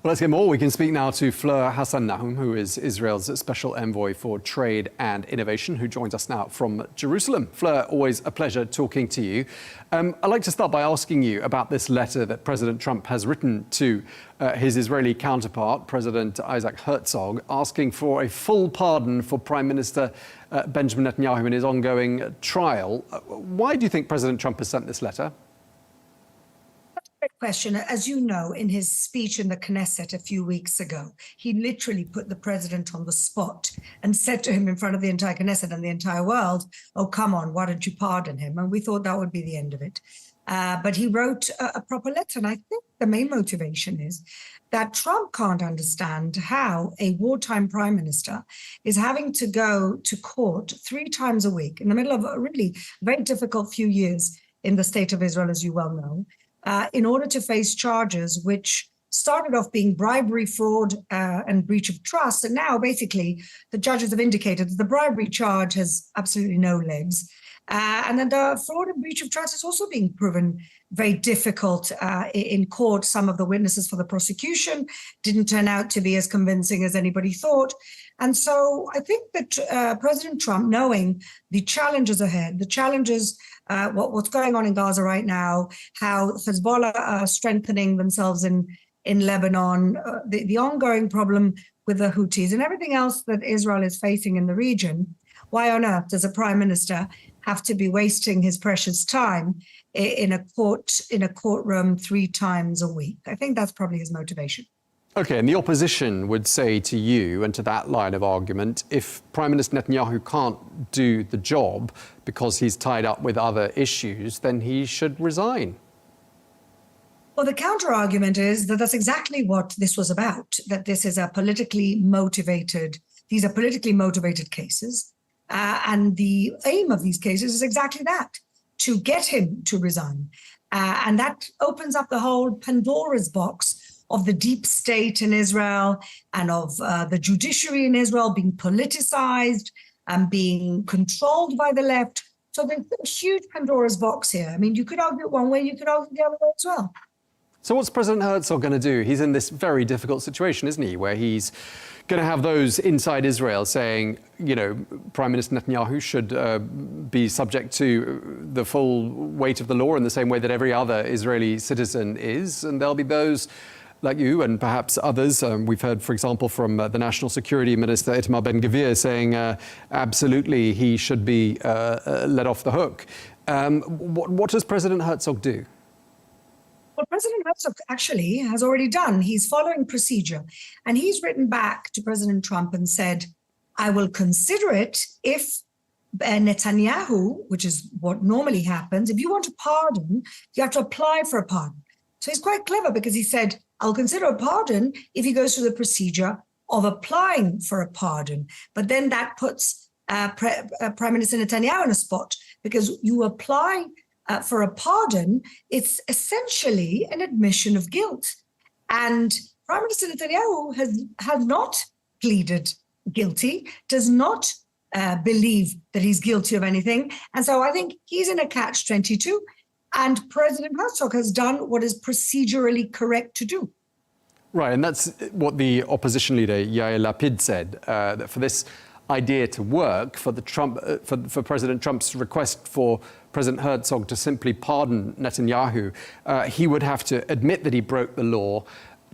Well, let's get more. We can speak now to Fleur Hassan-Nahoum, who is Israel's Special Envoy for Trade and Innovation, who joins us now from Jerusalem. Fleur, always a pleasure talking to you. I'd like to start by asking you about this letter that President Trump has written to his Israeli counterpart, President Isaac Herzog, asking for a full pardon for Prime Minister Benjamin Netanyahu in his ongoing trial. Why do you think President Trump has sent this letter? Great question. As you know, in his speech in the Knesset a few weeks ago, he literally put the president on the spot and said to him in front of the entire Knesset and the entire world, oh, come on, why don't you pardon him? And we thought that would be the end of it. But he wrote a proper letter. And I think the main motivation is that Trump can't understand how a wartime prime minister is having to go to court 3 times a week in the middle of a really very difficult few years in the state of Israel, as you well know, in order to face charges which started off being bribery, fraud, and breach of trust. And now, basically, the judges have indicated that the bribery charge has absolutely no legs. And then the fraud and breach of trust is also being proven very difficult in court. Some of the witnesses for the prosecution didn't turn out to be as convincing as anybody thought. And so I think that President Trump, knowing the challenges ahead, the challenges, what's going on in Gaza right now, how Hezbollah are strengthening themselves in Lebanon, the ongoing problem with the Houthis and everything else that Israel is facing in the region, why on earth does a prime minister have to be wasting his precious time in a courtroom 3 times a week? I think that's probably his motivation. OK, and the opposition would say to you and to that line of argument, if Prime Minister Netanyahu can't do the job because he's tied up with other issues, then he should resign. Well, the counter-argument is that that's exactly what this was about, that this is a politically motivated, these are politically motivated cases. And the aim of these cases is exactly that, to get him to resign. And that opens up the whole Pandora's box of the deep state in Israel and of the judiciary in Israel being politicized and being controlled by the left. So there's a huge Pandora's box here. I mean, you could argue it one way, you could argue the other way as well. So what's President Herzog going to do? He's in this very difficult situation, isn't he, where he's going to have those inside Israel saying, you know, Prime Minister Netanyahu should be subject to the full weight of the law in the same way that every other Israeli citizen is. And there'll be those like you and perhaps others. We've heard, for example, from the National Security Minister, Itamar Ben-Gvir, saying absolutely he should be let off the hook. What does President Herzog do? Well, President Herzog actually has already done. He's following procedure. And he's written back to President Trump and said, I will consider it if Netanyahu, which is what normally happens, if you want a pardon, you have to apply for a pardon. So he's quite clever because he said, I'll consider a pardon if he goes through the procedure of applying for a pardon. But then that puts Prime Minister Netanyahu in a spot because you apply for a pardon, it's essentially an admission of guilt. And Prime Minister Netanyahu has not pleaded guilty, does not believe that he's guilty of anything. And so I think he's in a catch-22. And President Herzog has done what is procedurally correct to do. Right, and that's what the opposition leader Yair Lapid said, that for this idea to work, for President Trump's request for President Herzog to simply pardon Netanyahu, he would have to admit that he broke the law.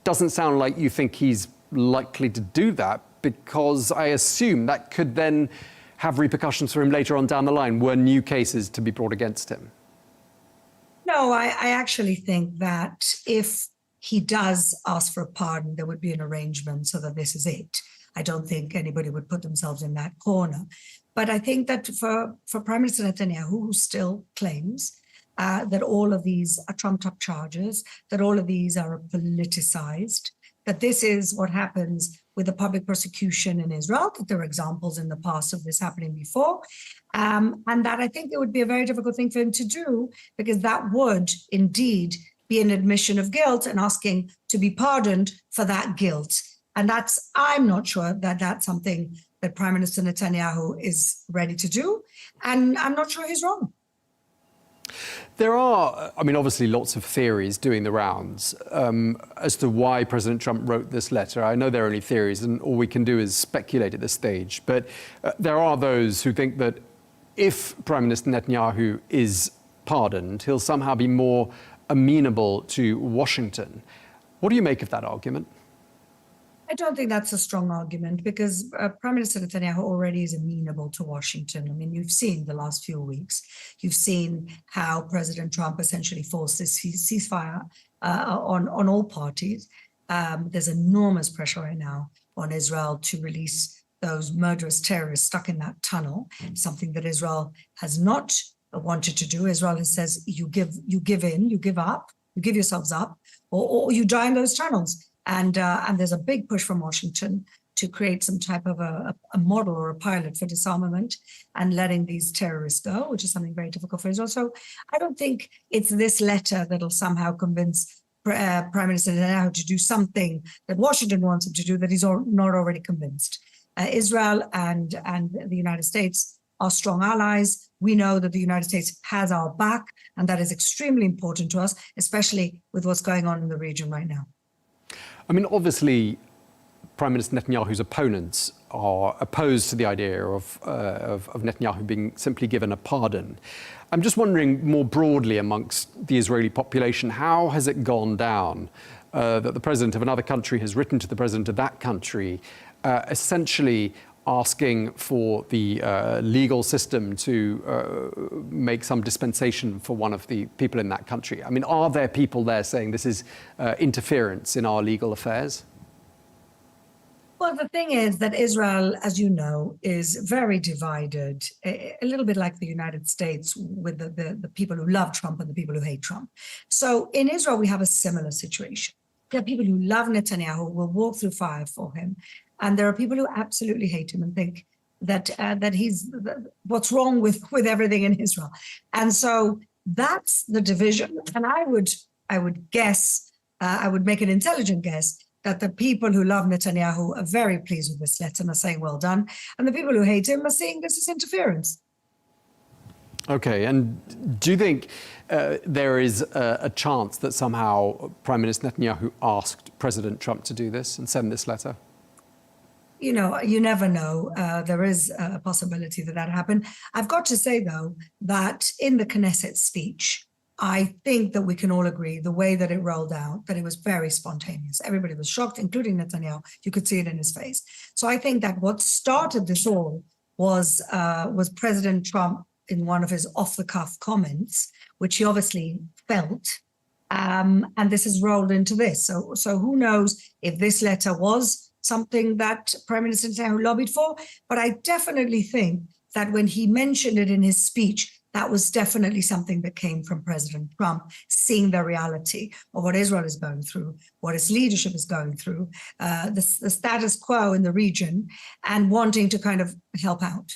Doesn't sound like you think he's likely to do that, because I assume that could then have repercussions for him later on down the line, were new cases to be brought against him. No, I actually think that if he does ask for a pardon, there would be an arrangement so that this is it. I don't think anybody would put themselves in that corner. But I think that for Prime Minister Netanyahu, who still claims that all of these are trumped-up charges, that all of these are politicized, that this is what happens with the public prosecution in Israel, that there are examples in the past of this happening before, and that I think it would be a very difficult thing for him to do, because that would indeed be an admission of guilt and asking to be pardoned for that guilt. And I'm not sure that that's something that Prime Minister Netanyahu is ready to do. And I'm not sure he's wrong. There are, I mean, obviously lots of theories doing the rounds as to why President Trump wrote this letter. I know they're only theories, and all we can do is speculate at this stage. But there are those who think that if Prime Minister Netanyahu is pardoned, he'll somehow be more amenable to Washington. What do you make of that argument? I don't think that's a strong argument because Prime Minister Netanyahu already is amenable to Washington. I mean, you've seen the last few weeks. You've seen how President Trump essentially forced this ceasefire on all parties. There's enormous pressure right now on Israel to release those murderous terrorists stuck in that tunnel, something that Israel has not wanted to do. Israel says you give in, you give up, you give yourselves up, or you die in those tunnels. And there's a big push from Washington to create some type of a model or a pilot for disarmament and letting these terrorists go, which is something very difficult for Israel. So I don't think it's this letter that'll somehow convince Prime Minister Netanyahu to do something that Washington wants him to do that he's not already convinced. Israel and the United States are strong allies. We know that the United States has our back, and that is extremely important to us, especially with what's going on in the region right now. I mean, obviously, Prime Minister Netanyahu's opponents are opposed to the idea of Netanyahu being simply given a pardon. I'm just wondering more broadly amongst the Israeli population, how has it gone down that the president of another country has written to the president of that country, essentially asking for the legal system to make some dispensation for one of the people in that country? I mean, are there people there saying this is interference in our legal affairs? Well, the thing is that Israel, as you know, is very divided, a little bit like the United States with the people who love Trump and the people who hate Trump. So in Israel, we have a similar situation. There are people who love Netanyahu, will walk through fire for him. And there are people who absolutely hate him and think that he's what's wrong with everything in Israel. And so that's the division. And I would guess, I would make an intelligent guess that the people who love Netanyahu are very pleased with this letter and are saying, well done. And the people who hate him are saying this is interference. Okay, and do you think there is a chance that somehow Prime Minister Netanyahu asked President Trump to do this and send this letter? You know, you never know. There is a possibility that happened. I've got to say, though, that in the Knesset speech, I think that we can all agree the way that it rolled out, that it was very spontaneous. Everybody was shocked, including Netanyahu. You could see it in his face. So I think that what started this all was President Trump in one of his off-the-cuff comments, which he obviously felt, and this has rolled into this. So who knows if this letter was something that Prime Minister Netanyahu lobbied for, but I definitely think that when he mentioned it in his speech, that was definitely something that came from President Trump, seeing the reality of what Israel is going through, what its leadership is going through, the status quo in the region, and wanting to kind of help out.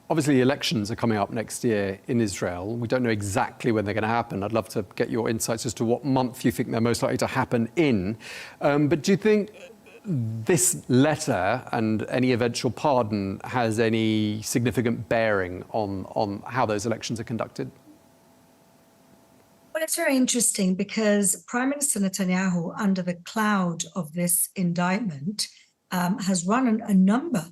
Obviously, elections are coming up next year in Israel. We don't know exactly when they're going to happen. I'd love to get your insights as to what month you think they're most likely to happen in. But do you think this letter and any eventual pardon has any significant bearing on how those elections are conducted? Well, it's very interesting because Prime Minister Netanyahu, under the cloud of this indictment, has run a number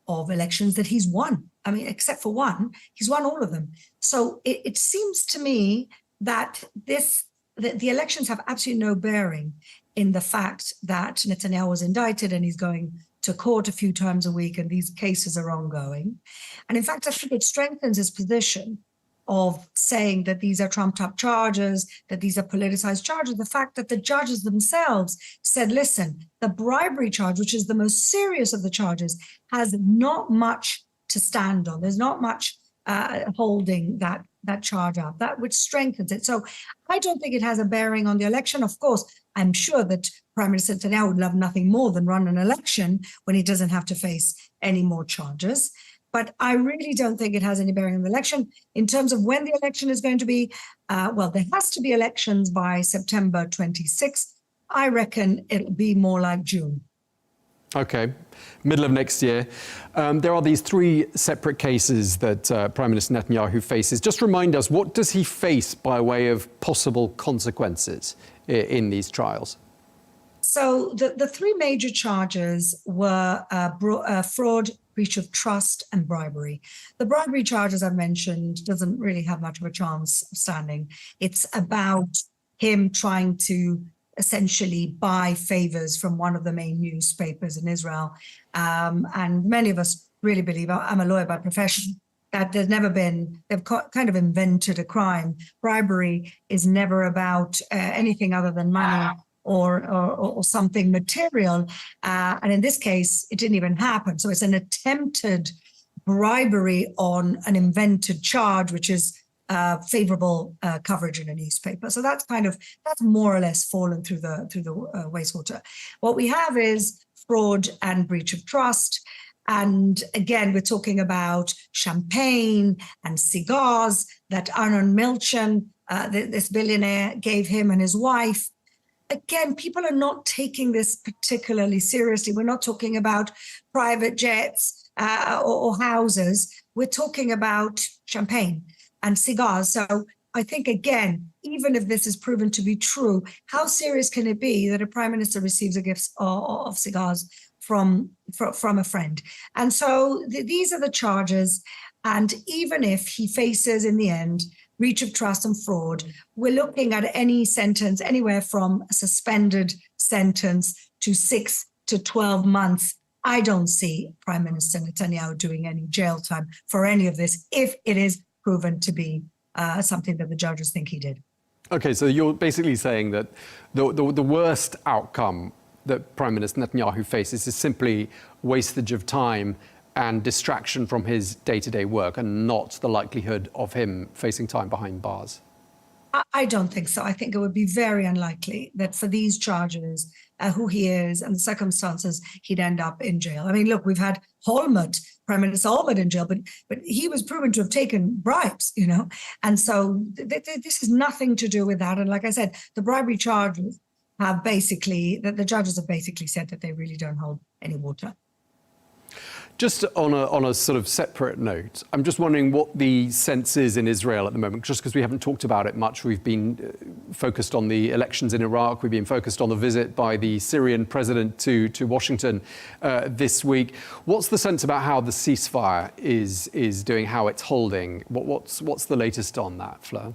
of elections that he's won. I mean, except for one, he's won all of them. So it seems to me that the elections have absolutely no bearing in the fact that Netanyahu was indicted and he's going to court a few times a week and these cases are ongoing. And in fact, I think it strengthens his position of saying that these are trumped-up charges, that these are politicized charges. The fact that the judges themselves said, listen, the bribery charge, which is the most serious of the charges, has not much to stand on. There's not much holding that charge up, that which strengthens it. So I don't think it has a bearing on the election. Of course, I'm sure that Prime Minister Netanyahu would love nothing more than run an election when he doesn't have to face any more charges. But I really don't think it has any bearing on the election. In terms of when the election is going to be, well, there has to be elections by September 26th. I reckon it'll be more like June. Okay, middle of next year. There are these three separate cases that Prime Minister Netanyahu faces. Just remind us, what does he face by way of possible consequences in these trials? So the three major charges were fraud, breach of trust, and bribery. The bribery charge, as I mentioned, doesn't really have much of a chance of standing. It's about him trying to essentially buy favors from one of the main newspapers in Israel. And many of us really believe, I'm a lawyer by profession, that they've kind of invented a crime. Bribery is never about anything other than money or something material. And in this case, it didn't even happen. So it's an attempted bribery on an invented charge, which is favorable coverage in a newspaper. So that's more or less fallen through the wastewater. What we have is fraud and breach of trust. And again, we're talking about champagne and cigars that Arnon Milchan, this billionaire, gave him and his wife. Again, people are not taking this particularly seriously. We're not talking about private jets or houses. We're talking about champagne and cigars. So I think, again, even if this is proven to be true, how serious can it be that a prime minister receives a gift of cigars from a friend? And so these are the charges. And even if he faces, in the end, breach of trust and fraud, we're looking at any sentence anywhere from a suspended sentence to 6 to 12 months. I don't see Prime Minister Netanyahu doing any jail time for any of this if it is proven to be something that the judges think he did. Okay, so you're basically saying that the worst outcome that Prime Minister Netanyahu faces is simply wastage of time and distraction from his day-to-day work, and not the likelihood of him facing time behind bars? I don't think so. I think it would be very unlikely that for these charges, who he is and the circumstances, he'd end up in jail. I mean, look, we've had Holmert, Prime Minister Holmert, in jail, but he was proven to have taken bribes, and so this has nothing to do with that. And like I said, the bribery charges have the judges have basically said that they really don't hold any water. Just on a sort of separate note, I'm just wondering what the sense is in Israel at the moment, just because we haven't talked about it much. We've been focused on the elections in Iraq. We've been focused on the visit by the Syrian president to Washington this week. What's the sense about how the ceasefire is doing, how it's holding? What's the latest on that, Fleur?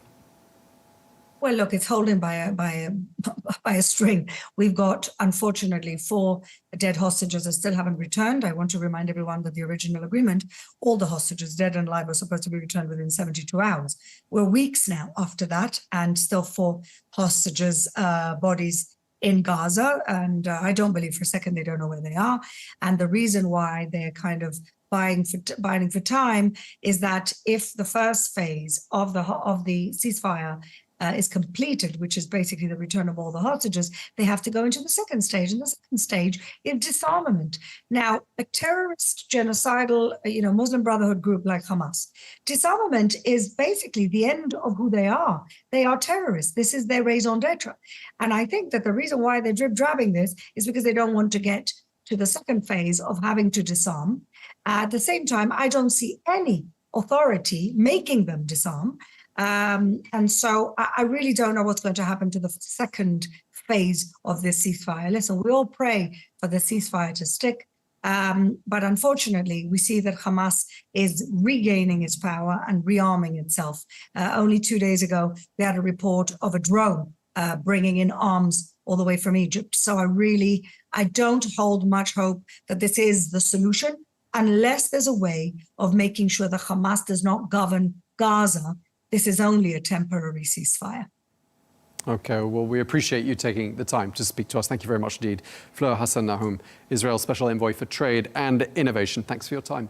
Well, look, it's holding by a string. We've got, unfortunately, 4 dead hostages that still haven't returned. I want to remind everyone that the original agreement, all the hostages, dead and alive, were supposed to be returned within 72 hours. We're weeks now after that, and still 4 hostages' bodies in Gaza. And I don't believe for a second they don't know where they are. And the reason why they're kind of buying for time is that if the first phase of the ceasefire is completed, which is basically the return of all the hostages, they have to go into the second stage. And the second stage is disarmament. Now, a terrorist, genocidal, Muslim Brotherhood group like Hamas, disarmament is basically the end of who they are. They are terrorists. This is their raison d'etre. And I think that the reason why they're drip-drabbing this is because they don't want to get to the second phase of having to disarm. At the same time, I don't see any authority making them disarm. And so I really don't know what's going to happen to the second phase of this ceasefire. Listen, we all pray for the ceasefire to stick. But unfortunately, we see that Hamas is regaining its power and rearming itself. Only 2 days ago, we had a report of a drone bringing in arms all the way from Egypt. So I don't hold much hope that this is the solution, unless there's a way of making sure that Hamas does not govern Gaza. This is only a temporary ceasefire. Okay, well, we appreciate you taking the time to speak to us. Thank you very much indeed. Fleur Hassan-Nahoum, Israel's Special Envoy for Trade and Innovation. Thanks for your time.